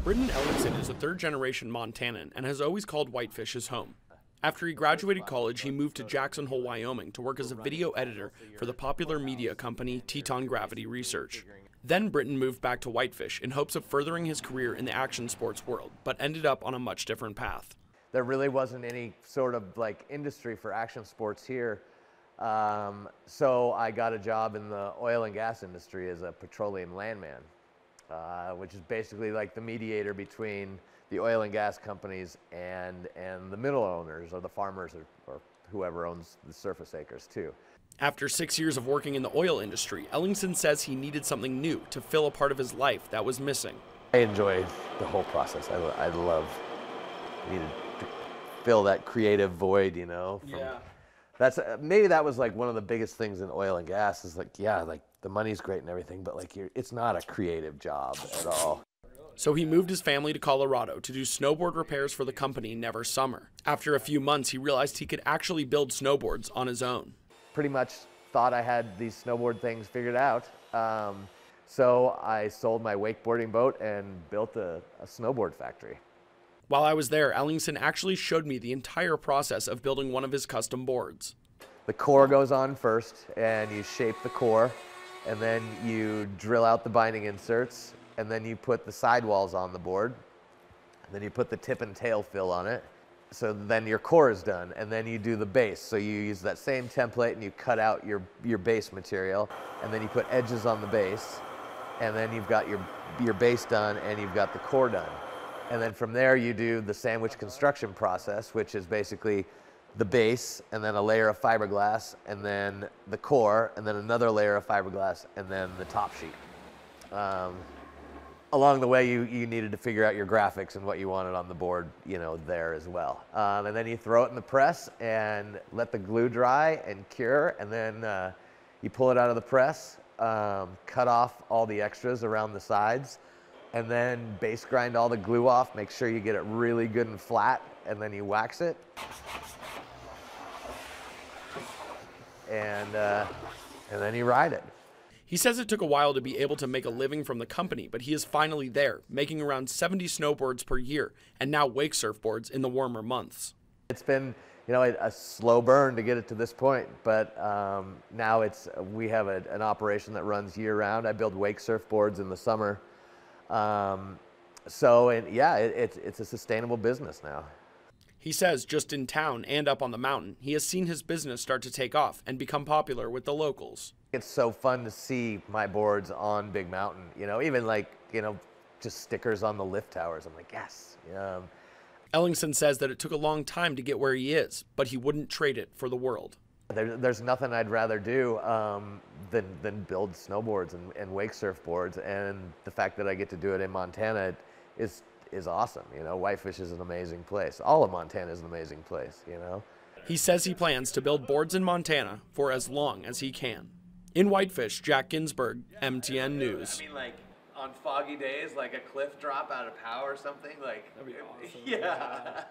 Britton Ellingson is a third-generation Montanan and has always called Whitefish his home. After he graduated college, he moved to Jackson Hole, Wyoming to work as a video editor for the popular media company Teton Gravity Research. Then Britton moved back to Whitefish in hopes of furthering his career in the action sports world, but ended up on a much different path. There really wasn't any sort of industry for action sports here. So I got a job in the oil and gas industry as a petroleum landman, which is basically like the mediator between the oil and gas companies and the middle owners or the farmers or whoever owns the surface acres too. After 6 years of working in the oil industry, Ellingson says he needed something new to fill a part of his life that was missing. I enjoy the whole process. I needed to fill that creative void, you know. That's maybe that was one of the biggest things in oil and gas is the money's great and everything, but it's not a creative job at all. So he moved his family to Colorado to do snowboard repairs for the company Never Summer. After a few months, he realized he could actually build snowboards on his own. Pretty much thought I had these snowboard things figured out. So I sold my wakeboarding boat and built a snowboard factory. While I was there, Ellingson actually showed me the entire process of building one of his custom boards. The core goes on first, and you shape the core, and then you drill out the binding inserts, and then you put the sidewalls on the board, and then you put the tip and tail fill on it. So then your core is done, and then you do the base. So you use that same template, and you cut out your base material, and then you put edges on the base, and then you've got your base done, and you've got the core done. And then from there, you do the sandwich construction process, which is basically the base, and then a layer of fiberglass, and then the core, and then another layer of fiberglass, and then the top sheet. Along the way, you needed to figure out your graphics and what you wanted on the board, there as well. And then you throw it in the press and let the glue dry and cure, and then you pull it out of the press, cut off all the extras around the sides, and then base grind all the glue off, make sure you get it really good and flat, and then you wax it. And then you ride it. He says it took a while to be able to make a living from the company, but he is finally there, making around 70 snowboards per year, and now wake surfboards in the warmer months. It's been, a slow burn to get it to this point, but now we have an operation that runs year-round. I build wake surfboards in the summer. It's a sustainable business now. He says just in town and up on the mountain, he has seen his business start to take off and become popular with the locals. It's so fun to see my boards on Big Mountain, even just stickers on the lift towers. I'm like, yes. Ellingson says that it took a long time to get where he is, but he wouldn't trade it for the world. There's nothing I'd rather do than build snowboards and wake surfboards, and the fact that I get to do it in Montana is awesome. Whitefish is an amazing place. All of Montana is an amazing place. He says he plans to build boards in Montana for as long as he can. In Whitefish, Jack Ginsburg, MTN News. On foggy days, a cliff drop out of power or something, that'd be awesome. Yeah.